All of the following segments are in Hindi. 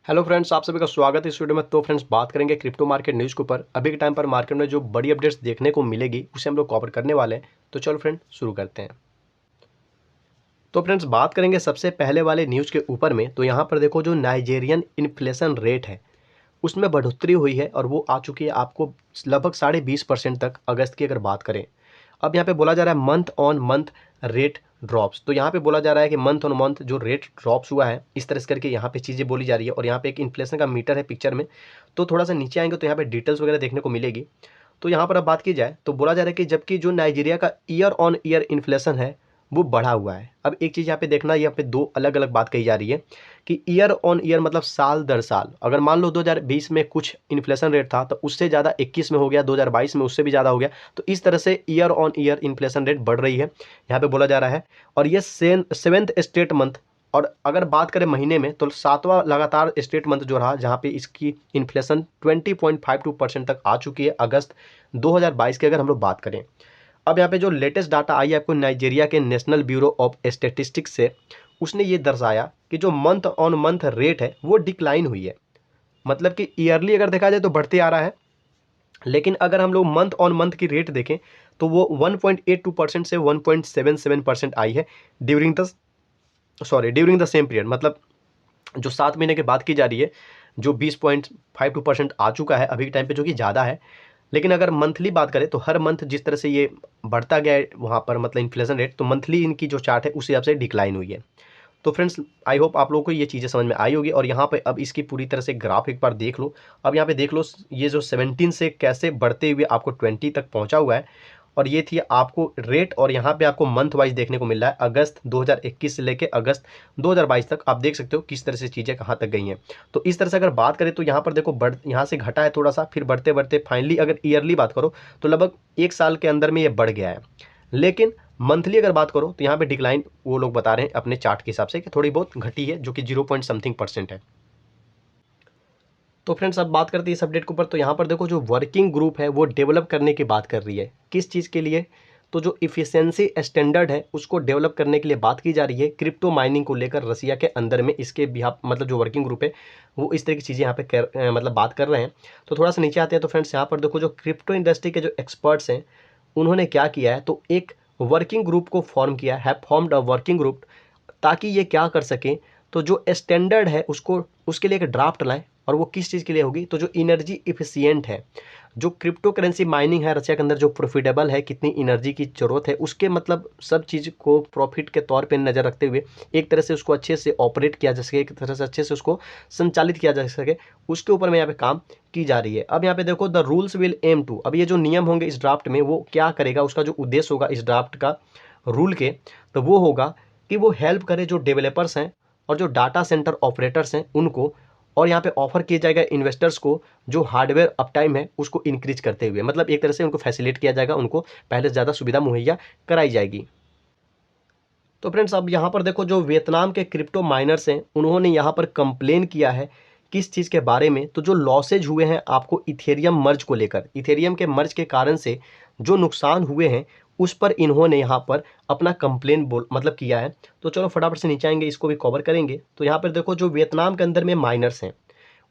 हेलो फ्रेंड्स, आप सभी का स्वागत है इस वीडियो में। तो फ्रेंड्स, बात करेंगे क्रिप्टो मार्केट न्यूज़ के ऊपर। अभी के टाइम पर मार्केट में जो बड़ी अपडेट्स देखने को मिलेगी उसे हम लोग कवर करने वाले हैं। तो चलो फ्रेंड, शुरू करते हैं। तो फ्रेंड्स, बात करेंगे सबसे पहले वाले न्यूज़ के ऊपर में। तो यहाँ पर देखो, जो नाइजेरियन इन्फ्लेशन रेट है उसमें बढ़ोतरी हुई है और वो आ चुकी है आपको लगभग 20.5% तक, अगस्त की अगर बात करें। अब यहाँ पे बोला जा रहा है month on month rate drops. तो यहाँ पे बोला जा रहा है कि मंथ ऑन मंथ जो रेट ड्रॉप्स हुआ है, इस तरह से करके यहाँ पे चीज़ें बोली जा रही है। और यहाँ पे एक इन्फ्लेशन का मीटर है पिक्चर में। तो थोड़ा सा नीचे आएंगे तो यहाँ पे डिटेल्स वगैरह देखने को मिलेगी। तो यहाँ पर अब बात की जाए तो बोला जा रहा है कि जबकि जो नाइजीरिया का ईयर ऑन ईयर इन्फ्लेशन है वो बढ़ा हुआ है। अब एक चीज़ यहाँ पे देखना, यहाँ पे दो अलग अलग बात कही जा रही है कि ईयर ऑन ईयर मतलब साल दर साल। अगर मान लो 2020 में कुछ इन्फ्लेशन रेट था तो उससे ज़्यादा 21 में हो गया, 2022 में उससे भी ज़्यादा हो गया। तो इस तरह से year on year inflation rate बढ़ रही है, यहाँ पे बोला जा रहा है। और ये सेवेंथ स्टेट मंथ, और अगर बात करें महीने में तो सातवां लगातार स्टेट मंथ जो रहा जहाँ पे इसकी इन्फ्लेशन 20.52% तक आ चुकी है, अगस्त 2022 की अगर हम लोग बात करें। अब यहाँ पे जो लेटेस्ट डाटा आई है आपको नाइजीरिया के नेशनल ब्यूरो ऑफ स्टेटिस्टिक्स से, उसने ये दर्शाया कि जो मंथ ऑन मंथ रेट है वो डिक्लाइन हुई है। मतलब कि ईयरली अगर देखा जाए तो बढ़ते आ रहा है, लेकिन अगर हम लोग मंथ ऑन मंथ की रेट देखें तो वो 1.82% से 1.77% आई है ड्यूरिंग द सेम पीरियड। मतलब जो 7 महीने के बाद की जा रही है, जो 20.52% आ चुका है अभी के टाइम पे, जो कि ज़्यादा है। लेकिन अगर मंथली बात करें तो हर मंथ जिस तरह से ये बढ़ता गया है वहाँ पर, मतलब इन्फ्लेशन रेट, तो मंथली इनकी जो चार्ट है उस हिसाब से डिक्लाइन हुई है। तो फ्रेंड्स, आई होप आप लोगों को ये चीज़ें समझ में आई होगी। और यहाँ पे अब इसकी पूरी तरह से ग्राफ एक बार देख लो। अब यहाँ पे देख लो, ये जो 17 से कैसे बढ़ते हुए आपको 20 तक पहुँचा हुआ है। और ये थी आपको रेट, और यहाँ पे आपको मंथ वाइज देखने को मिल रहा है, अगस्त 2021 से लेके अगस्त 2022 तक। आप देख सकते हो किस तरह से चीज़ें कहाँ तक गई हैं। तो इस तरह से अगर बात करें तो यहाँ पर देखो, यहाँ से घटा है थोड़ा सा, फिर बढ़ते बढ़ते फाइनली अगर ईयरली बात करो तो लगभग 1 साल के अंदर में ये बढ़ गया है। लेकिन मंथली अगर बात करो तो यहाँ पे डिक्लाइन वो लोग बता रहे हैं अपने चार्ट के हिसाब से कि थोड़ी बहुत घटी है, जो कि 0 पॉइंट समथिंग % है। तो फ्रेंड्स, अब बात करते हैं इस अपडेट के ऊपर। तो यहाँ पर देखो, जो वर्किंग ग्रुप है वो डेवलप करने की बात कर रही है। किस चीज़ के लिए? तो जो इफ़िशियंसी स्टैंडर्ड है उसको डेवलप करने के लिए बात की जा रही है, क्रिप्टो माइनिंग को लेकर रसिया के अंदर में। इसके बिहाफ मतलब जो वर्किंग ग्रुप है वो इस तरह की चीज़ें यहाँ पे मतलब बात कर रहे हैं। तो थोड़ा सा नीचे आते हैं तो फ्रेंड्स, यहाँ पर देखो, जो क्रिप्टो इंडस्ट्री के जो एक्सपर्ट्स हैं उन्होंने क्या किया है, तो एक वर्किंग ग्रुप को फॉर्म किया है, फॉर्म्ड अ वर्किंग ग्रुप, ताकि ये क्या कर सकें, तो जो स्टैंडर्ड है उसको, उसके लिए एक ड्राफ्ट लाएं। और वो किस चीज़ के लिए होगी, तो जो एनर्जी इफिशिएंट है, जो क्रिप्टो करेंसी माइनिंग है रशिया के अंदर, जो प्रॉफिटेबल है, कितनी एनर्जी की ज़रूरत है उसके, मतलब सब चीज़ को प्रॉफिट के तौर पे नज़र रखते हुए एक तरह से उसको अच्छे से ऑपरेट किया जा सके, एक तरह से अच्छे से उसको संचालित किया जा सके, उसके ऊपर में यहाँ पे काम की जा रही है। अब यहाँ पे देखो, the rules will aim to, अब ये जो नियम होंगे इस ड्राफ्ट में वो क्या करेगा, उसका जो उद्देश्य होगा इस ड्राफ्ट का रूल के, तो वो होगा कि वो हेल्प करे जो डेवलपर्स हैं और जो डाटा सेंटर ऑपरेटर्स हैं उनको। और यहाँ पे ऑफर किया जाएगा इन्वेस्टर्स को जो हार्डवेयर अपटाइम है उसको इंक्रीज करते हुए, मतलब एक तरह से उनको फैसिलिटेट किया जाएगा, उनको पहले से ज़्यादा सुविधा मुहैया कराई जाएगी। तो फ्रेंड्स, अब यहाँ पर देखो, जो वियतनाम के क्रिप्टो माइनर्स हैं उन्होंने यहाँ पर कंप्लेन किया है किस चीज़ के बारे में, तो जो लॉसेज हुए हैं आपको इथेरियम मर्ज को लेकर, इथेरियम के मर्ज के कारण से जो नुकसान हुए हैं उस पर इन्होंने यहाँ पर अपना कंप्लेन मतलब किया है। तो चलो फटाफट से नीचे आएंगे, इसको भी कवर करेंगे। तो यहाँ पर देखो, जो वियतनाम के अंदर में माइनर्स हैं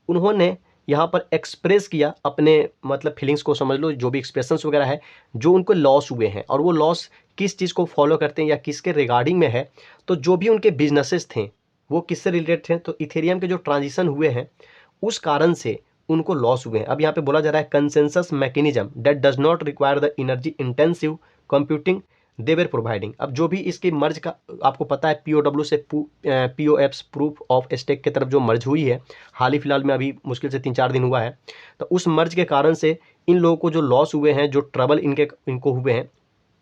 उन्होंने यहाँ पर एक्सप्रेस किया अपने, मतलब फीलिंग्स को समझ लो, जो भी एक्सप्रेशंस वगैरह है जो उनको लॉस हुए हैं, और वो लॉस किस चीज़ को फॉलो करते हैं या किसके रिगार्डिंग में है। तो जो भी उनके बिजनेसेस थे वो किससे रिलेटेड थे, तो इथेरियम के जो ट्रांजिशन हुए हैं उस कारण से उनको लॉस हुए हैं। अब यहाँ पे बोला जा रहा है consensus mechanism that does not require the energy intensive computing they were providing. अब जो भी इसकी मर्ज का आपको पता है, पीओडब्ल्यू से पीओएफ प्रूफ ऑफ स्टेक की तरफ जो मर्ज हुई है हाल ही फिलहाल में, अभी मुश्किल से 3-4 दिन हुआ है, तो उस मर्ज के कारण से इन लोगों को जो लॉस हुए हैं, जो ट्रबल इनको हुए हैं,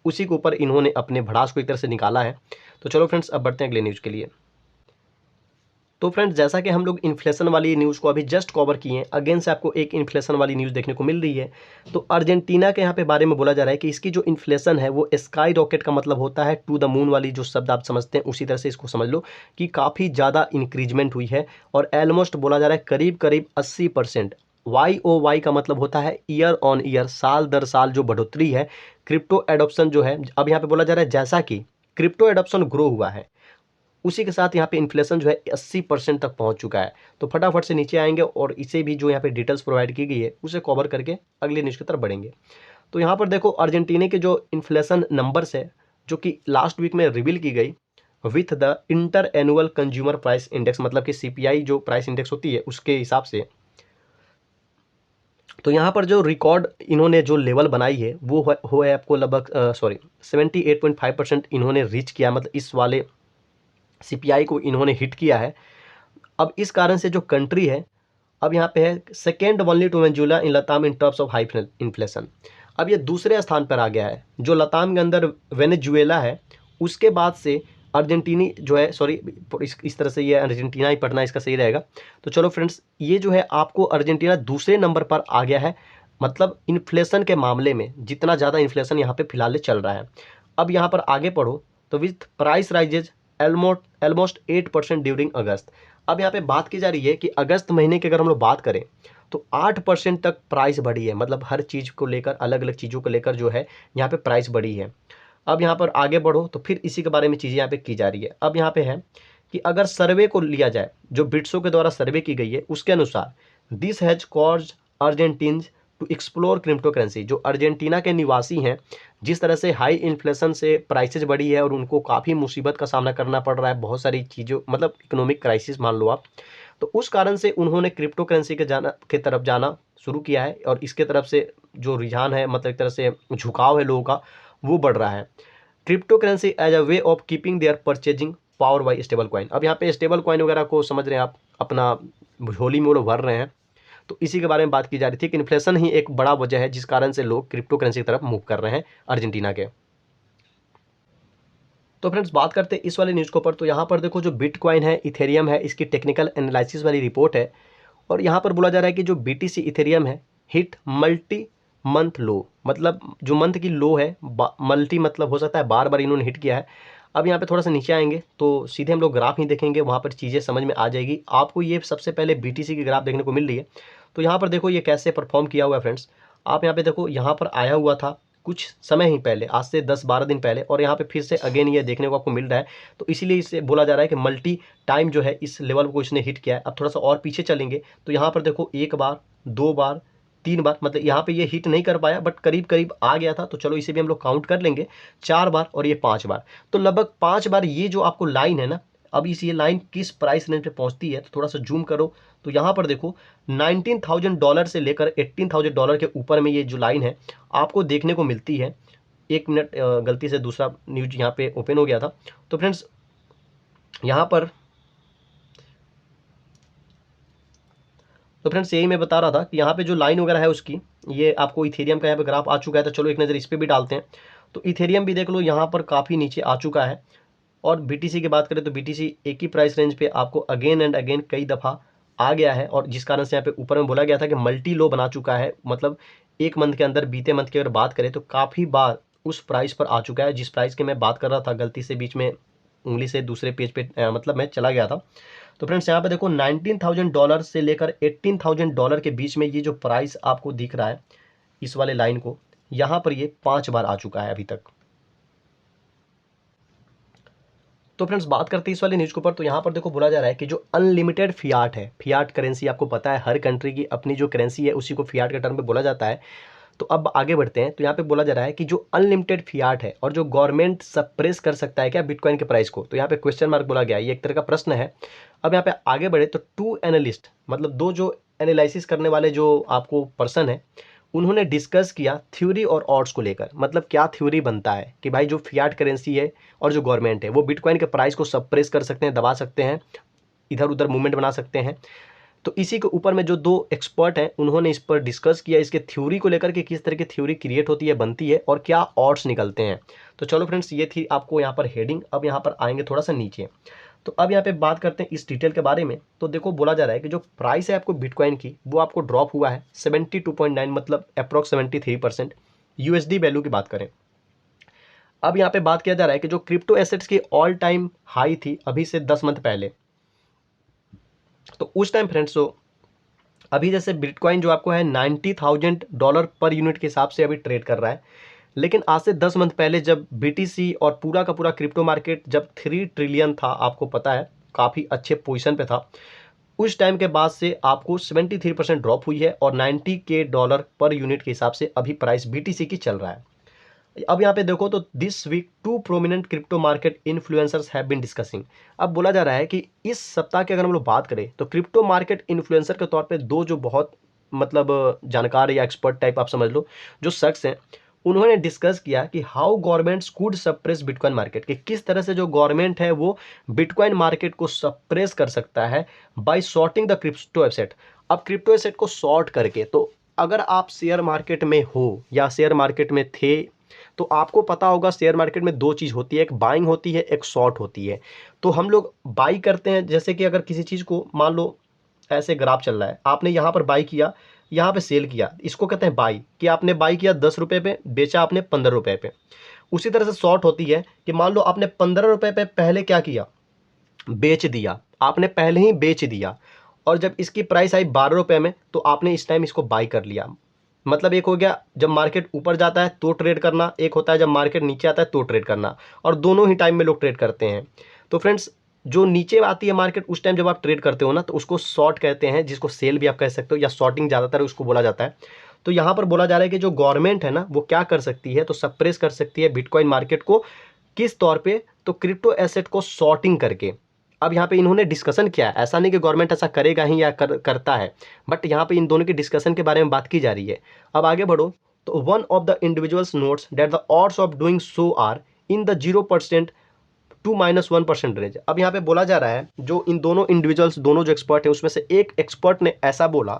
उसी के ऊपर इन्होंने अपने भड़ास को एक तरह से निकाला है। तो चलो फ्रेंड्स, अब बढ़ते हैं अगले न्यूज़ के लिए। तो फ्रेंड्स, जैसा कि हम लोग इन्फ्लेशन वाली न्यूज़ को अभी जस्ट कवर किए हैं, अगेन से आपको एक इन्फ्लेशन वाली न्यूज़ देखने को मिल रही है। तो अर्जेंटीना के यहाँ पे बारे में बोला जा रहा है कि इसकी जो इन्फ्लेशन है वो स्काई रॉकेट का मतलब होता है टू द मून वाली जो शब्द आप समझते हैं, उसी तरह से इसको समझ लो कि काफ़ी ज़्यादा इंक्रीजमेंट हुई है। और ऑलमोस्ट बोला जा रहा है करीब करीब 80%। YOY का मतलब होता है ईयर ऑन ईयर, साल दर साल जो बढ़ोतरी है क्रिप्टो एडॉप्शन जो है। अब यहाँ पे बोला जा रहा है जैसा कि क्रिप्टो एडॉप्शन ग्रो हुआ है उसी के साथ यहाँ पे इन्फ्लेशन जो है 80% तक पहुँच चुका है। तो फटाफट से नीचे आएंगे और इसे भी जो यहाँ पे डिटेल्स प्रोवाइड की गई है उसे कवर करके अगले न्यूज़ की तरफ बढ़ेंगे। तो यहाँ पर देखो अर्जेंटीना के जो इन्फ्लेशन नंबर्स है जो कि लास्ट वीक में रिवील की गई with the inter annual consumer price index, मतलब कि सीपीआई जो प्राइस इंडेक्स होती है उसके हिसाब से। तो यहाँ पर जो रिकॉर्ड इन्होंने जो लेवल बनाई है वो है आपको लगभग 78.5% इन्होंने रीच किया, मतलब इस वाले सीपीआई को इन्होंने हिट किया है। अब इस कारण से जो कंट्री है अब यहाँ पे है सेकेंड ओनली टू वेनेजुएला इन लताम in terms of high inflation. अब ये दूसरे स्थान पर आ गया है। जो लताम के अंदर वेनेजुएला है उसके बाद से अर्जेंटीनी जो है, सॉरी इस तरह से ये अर्जेंटीना ही पढ़ना इसका सही रहेगा। तो चलो फ्रेंड्स, ये जो है आपको अर्जेंटीना दूसरे नंबर पर आ गया है, मतलब इन्फ्लेशन के मामले में जितना ज़्यादा इन्फ्लेशन यहाँ पे फिलहाल चल रहा है। अब यहाँ पर आगे पढ़ो तो with price rises almost 8% during August. अब यहाँ पे बात की जा रही है कि अगस्त महीने की अगर हम लोग बात करें तो 8% तक प्राइस बढ़ी है, मतलब हर चीज़ को लेकर, अलग अलग चीज़ों को लेकर जो है यहाँ पे प्राइस बढ़ी है। अब यहाँ पर आगे बढ़ो तो फिर इसी के बारे में चीज़ें यहाँ पे की जा रही है। अब यहाँ पे है कि अगर सर्वे को लिया जाए, जो बिट्सो के द्वारा सर्वे की गई है उसके अनुसार this has caused Argentines to explore crypto currency. जो अर्जेंटीना के निवासी हैं, जिस तरह से हाई इन्फ्लेशन से प्राइसेज बढ़ी है और उनको काफ़ी मुसीबत का सामना करना पड़ रहा है, बहुत सारी चीज़ों, मतलब इकोनॉमिक क्राइसिस मान लो आप, तो उस कारण से उन्होंने क्रिप्टो करेंसी के तरफ जाना शुरू किया है और इसके तरफ से जो रुझान है, मतलब एक तरह से झुकाव है लोगों का, वो बढ़ रहा है। Crypto currency as a way of keeping their purchasing power by stable coin. अब यहाँ पे स्टेबल कॉइन वगैरह को समझ रहे हैं आप, अपना झोली में वो लोग भर रहे हैं। तो इसी के बारे में बात की जा रही थी कि इन्फ्लेशन ही एक बड़ा वजह है जिस कारण से लोग क्रिप्टो करेंसी की तरफ मूव कर रहे हैं अर्जेंटीना के। तो फ्रेंड्स बात करते हैं इस वाले न्यूज़ के ऊपर। तो यहाँ पर देखो जो बिटकॉइन है, इथेरियम है, इसकी टेक्निकल एनालिसिस वाली रिपोर्ट है और यहाँ पर बोला जा रहा है कि जो बीटीसी इथेरियम है हिट मल्टी मंथ लो, मतलब जो मंथ की लो है, मल्टी मतलब हो सकता है बार बार इन्होंने हिट किया है। अब यहाँ पे थोड़ा सा नीचे आएंगे तो सीधे हम लोग ग्राफ ही देखेंगे, वहाँ पर चीज़ें समझ में आ जाएगी आपको। ये सबसे पहले बीटीसी की ग्राफ देखने को मिल रही है। तो यहाँ पर देखो ये कैसे परफॉर्म किया हुआ है फ्रेंड्स। आप यहाँ पे देखो, यहाँ पर आया हुआ था कुछ समय ही पहले, आज से 10-12 दिन पहले, और यहाँ पे फिर से अगेन ये देखने को आपको मिल रहा है। तो इसीलिए इसे बोला जा रहा है कि मल्टी टाइम जो है इस लेवल को इसने हिट किया है। अब थोड़ा सा और पीछे चलेंगे तो यहाँ पर देखो 1 बार, 2 बार, 3 बार, मतलब यहाँ पे ये हिट नहीं कर पाया बट करीब करीब आ गया था। तो चलो इसे भी हम लोग काउंट कर लेंगे, 4 बार और ये 5 बार। तो लगभग 5 बार ये जो आपको लाइन है ना, अब इस ये लाइन किस प्राइस रेंज पे पहुंचती है तो थोड़ा सा जूम करो तो यहाँ पर देखो $19,000 से लेकर $18,000 के ऊपर में ये जो लाइन है आपको देखने को मिलती है। 1 मिनट, गलती से दूसरा न्यूज यहाँ पे ओपन हो गया था। तो फ्रेंड्स यहाँ पर, तो फ्रेंड्स यही मैं बता रहा था कि यहाँ पे जो लाइन वगैरह है उसकी, ये आपको इथेरियम का यहाँ पे ग्राफ आ चुका है। तो चलो एक नज़र इस पर भी डालते हैं। तो इथेरियम भी देख लो, यहाँ पर काफ़ी नीचे आ चुका है। और बीटीसी की बात करें तो बीटीसी एक ही प्राइस रेंज पे आपको अगेन एंड अगेन कई दफ़ा आ गया है, और जिस कारण से यहाँ पे ऊपर में बोला गया था कि मल्टी लो बना चुका है। मतलब एक मंथ के अंदर, बीते मंथ की अगर बात करें तो काफ़ी बार उस प्राइस पर आ चुका है जिस प्राइस के मैं बात कर रहा था। गलती से बीच में उंगली से दूसरे पेज पे मतलब मैं चला गया था। तो फ्रेंड्स यहाँ पे देखो $19,000 से लेकर $18,000 के बीच में ये जो प्राइस आपको दिख रहा है इस वाले लाइन को, यहाँ पर ये 5 बार आ चुका है अभी तक। तो फ्रेंड्स बात करते हैं इस वाले न्यूज़ के ऊपर। तो यहाँ पर देखो बोला जा रहा है कि जो अनलिमिटेड फियाट है, फियाट करेंसी आपको पता है हर कंट्री की अपनी जो करेंसी है उसी को फियाट के टर्म पे बोला जाता है। तो अब आगे बढ़ते हैं। तो यहाँ पे बोला जा रहा है कि जो अनलिमिटेड फियाट है और जो गवर्नमेंट सप्रेस कर सकता है क्या बिटकॉइन के प्राइस को, तो यहाँ पे क्वेश्चन मार्क बोला गया है, ये एक तरह का प्रश्न है। अब यहाँ पे आगे बढ़े तो 2 एनालिस्ट, मतलब 2 जो एनालिसिस करने वाले जो आपको पर्सन है, उन्होंने डिस्कस किया थ्योरी और ऑड्स को लेकर। मतलब क्या थ्योरी बनता है कि भाई जो फियाट करेंसी है और जो गवर्नमेंट है वो बिटकॉइन के प्राइस को सप्रेस कर सकते हैं, दबा सकते हैं, इधर उधर मूवमेंट बना सकते हैं। तो इसी के ऊपर में जो 2 एक्सपर्ट हैं उन्होंने इस पर डिस्कस किया, इसके थ्योरी को लेकर कि किस तरह की थ्योरी क्रिएट होती है, बनती है, और क्या ऑड्स निकलते हैं। तो चलो फ्रेंड्स ये थी आपको यहाँ पर हेडिंग। अब यहाँ पर आएंगे थोड़ा सा नीचे। तो अब यहाँ पे बात करते हैं इस डिटेल के बारे में। तो देखो बोला जा रहा है कि जो प्राइस है आपको बिटकॉइन की वो आपको ड्रॉप हुआ है 72.9, मतलब अप्रॉक्स 73%। यूएसडी वैल्यू की बात करें, अब यहाँ पे बात किया जा रहा है कि जो क्रिप्टो एसेट्स की ऑल टाइम हाई थी अभी से 10 मंथ पहले, तो उस टाइम फ्रेंड्स तो अभी जैसे बिटकॉइन जो आपको है $90,000 पर यूनिट के हिसाब से अभी ट्रेड कर रहा है, लेकिन आज से 10 मंथ पहले जब BTC और पूरा का पूरा क्रिप्टो मार्केट जब 3 ट्रिलियन था, आपको पता है काफ़ी अच्छे पोजीशन पे था, उस टाइम के बाद से आपको 73% ड्रॉप हुई है और $90K पर यूनिट के हिसाब से अभी प्राइस BTC की चल रहा है। अब यहाँ पे देखो तो this week 2 prominent crypto market influencers have been discussing. अब बोला जा रहा है कि इस सप्ताह की अगर हम लोग बात करें तो क्रिप्टो मार्केट इन्फ्लुएंसर के तौर पे दो जो बहुत मतलब जानकार या एक्सपर्ट टाइप आप समझ लो जो शख्स हैं, उन्होंने डिस्कस किया कि how governments could suppress bitcoin market, कि किस तरह से जो गवर्नमेंट है वो बिटकॉइन मार्केट को सप्रेस कर सकता है by shorting the crypto asset. अब क्रिप्टो एसेट को शॉर्ट करके, तो अगर आप शेयर मार्केट में हो या शेयर मार्केट में थे तो आपको पता होगा शेयर मार्केट में दो चीज़ होती है, एक बाइंग होती है, एक शॉर्ट होती है। तो हम लोग बाई करते हैं, जैसे कि अगर किसी चीज़ को मान लो ऐसे ग्राफ चल रहा है, आपने यहाँ पर बाई किया, यहाँ पे सेल किया, इसको कहते हैं बाई, कि आपने बाई किया 10 रुपये पे, बेचा आपने 15 रुपये पे। उसी तरह से शॉर्ट होती है कि मान लो आपने 15 रुपये पे पहले क्या किया, बेच दिया, आपने पहले ही बेच दिया, और जब इसकी प्राइस आई 12 रुपये में तो आपने इस टाइम इसको बाई कर लिया। मतलब एक हो गया जब मार्केट ऊपर जाता है तो ट्रेड करना, एक होता है जब मार्केट नीचे आता है तो ट्रेड करना, और दोनों ही टाइम में लोग ट्रेड करते हैं। तो फ्रेंड्स, जो नीचे आती है मार्केट उस टाइम जब आप ट्रेड करते हो ना, तो उसको शॉर्ट कहते हैं, जिसको सेल भी आप कह सकते हो, या शॉर्टिंग ज़्यादातर उसको बोला जाता है। तो यहाँ पर बोला जा रहा है कि जो गवर्नमेंट है ना वो क्या कर सकती है, तो सप्रेस कर सकती है बिटकॉइन मार्केट को। किस तौर पे, तो क्रिप्टो एसेट को शॉर्टिंग करके। अब यहाँ पे इन्होंने डिस्कशन किया है, ऐसा नहीं कि गवर्नमेंट ऐसा करेगा ही या करता है, बट यहाँ पे इन दोनों की डिस्कशन के बारे में बात की जा रही है। अब आगे बढ़ो, तो one of the individuals notes that the odds of doing so are in the 0% to -1% range. अब यहाँ पे बोला जा रहा है, जो इन दोनों इंडिविजुअल्स, दोनों जो एक्सपर्ट है उसमें से एक एक्सपर्ट ने ऐसा बोला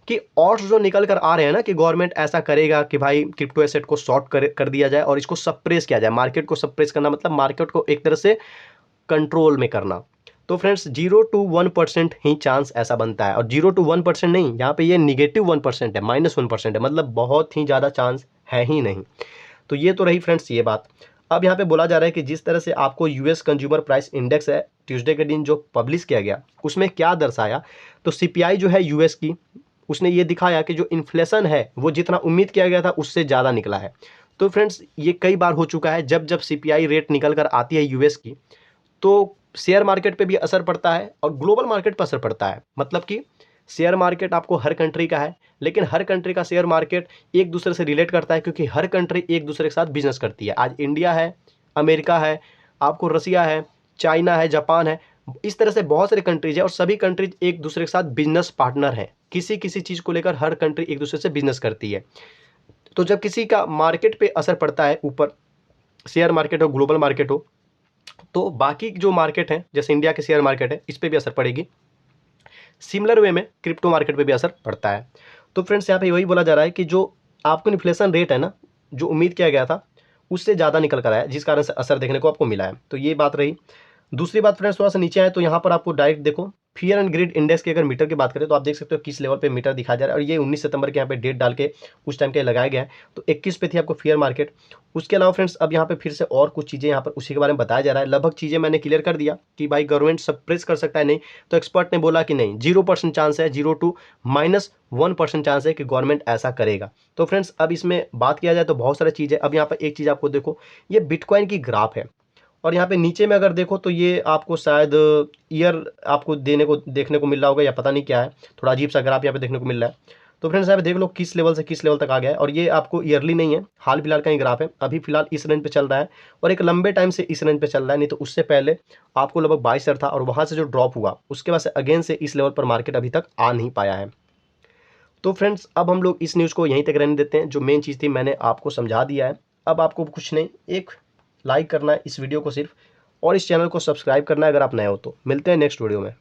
कि ऑड्स जो निकल कर आ रहे हैं ना कि गवर्नमेंट ऐसा करेगा कि भाई क्रिप्टो एसेट को शॉर्ट कर दिया जाए और इसको सप्रेस किया जाए। मार्केट को सप्रेस करना मतलब मार्केट को एक तरह से कंट्रोल में करना। तो फ्रेंड्स 0 to 1% ही चांस ऐसा बनता है, और 0 to 1% नहीं, यहाँ पे ये -1% है, -1% है, मतलब बहुत ही ज़्यादा चांस है ही नहीं। तो ये तो रही फ्रेंड्स ये बात। अब यहाँ पे बोला जा रहा है कि जिस तरह से आपको यूएस कंज्यूमर प्राइस इंडेक्स है ट्यूसडे के दिन जो पब्लिश किया गया, उसमें क्या दर्शाया, तो सीपीआई जो है यूएस की, उसने ये दिखाया कि जो इन्फ्लेशन है वो जितना उम्मीद किया गया था उससे ज़्यादा निकला है। तो फ्रेंड्स, ये कई बार हो चुका है, जब जब सीपीआई रेट निकल कर आती है यूएस की, तो शेयर मार्केट पे भी असर पड़ता है और ग्लोबल मार्केट पर असर पड़ता है। मतलब कि शेयर मार्केट आपको हर कंट्री का है, लेकिन हर कंट्री का शेयर मार्केट एक दूसरे से रिलेट करता है, क्योंकि हर कंट्री एक दूसरे के साथ बिजनेस करती है। आज इंडिया है, अमेरिका है, आपको रसिया है, चाइना है, जापान है, इस तरह से बहुत सारी कंट्रीज है, और सभी कंट्रीज एक दूसरे के साथ बिजनेस पार्टनर हैं। किसी किसी चीज़ को लेकर हर कंट्री एक दूसरे से बिजनेस करती है। तो जब किसी का मार्केट पे असर पड़ता है, ऊपर शेयर मार्केट हो, ग्लोबल मार्केट हो, तो बाकी जो मार्केट है, जैसे इंडिया के शेयर मार्केट है, इस पर भी असर पड़ेगी। सिमिलर वे में क्रिप्टो मार्केट पे भी असर पड़ता है। तो फ्रेंड्स, यहाँ पे वही बोला जा रहा है कि जो आपको इन्फ्लेशन रेट है ना, जो उम्मीद किया गया था उससे ज़्यादा निकल कर आया, जिस कारण से असर देखने को आपको मिला है। तो ये बात रही। दूसरी बात फ्रेंड्स, थोड़ा सा नीचे आए तो यहाँ पर आपको डायरेक्ट देखो, फियर एंड ग्रीड इंडेक्स की अगर मीटर की बात करें तो आप देख सकते हो किस लेवल पे मीटर दिखाया जा रहा है, और ये 19 सितंबर के यहाँ पे डेट डाल के उस टाइम के लगाया गया है। तो 21 पे थी आपको फियर मार्केट। उसके अलावा फ्रेंड्स, अब यहाँ पे फिर से और कुछ चीज़ें यहाँ पर उसी के बारे में बताया जा रहा है। लगभग चीज़ें मैंने क्लियर कर दिया कि भाई गवर्नमेंट सप्रेस कर सकता है, नहीं, तो एक्सपर्ट ने बोला कि नहीं, 0% चांस है, 0 to -1% चांस है कि गवर्नमेंट ऐसा करेगा। तो फ्रेंड्स, अब इसमें बात किया जाए तो बहुत सारी चीज़ें। अब यहाँ पर एक चीज़ आपको देखो, ये बिटकॉइन की ग्राफ है, और यहाँ पे नीचे में अगर देखो तो ये आपको शायद ईयर आपको देखने को मिल रहा होगा, या पता नहीं क्या है, थोड़ा अजीब सा ग्राफ यहाँ पे देखने को मिल रहा है। तो फ्रेंड्स, यहाँ पे देख लो किस लेवल से किस लेवल तक आ गया है, और ये आपको ईयरली नहीं है, हाल फिलहाल का ही ग्राफ है। अभी फिलहाल इस रेंज पे चल रहा है, और एक लंबे टाइम से इस रेंज पे चल रहा है, नहीं तो उससे पहले आपको लगभग 22 था, और वहाँ से जो ड्रॉप हुआ उसके बाद से अगेन से इस लेवल पर मार्केट अभी तक आ नहीं पाया है। तो फ्रेंड्स, अब हम लोग इस न्यूज़ को यहीं तक रहने देते हैं। जो मेन चीज़ थी मैंने आपको समझा दिया है। अब आपको कुछ नहीं, एक लाइक करना है इस वीडियो को सिर्फ, और इस चैनल को सब्सक्राइब करना है अगर आप नए हो तो। मिलते हैं नेक्स्ट वीडियो में।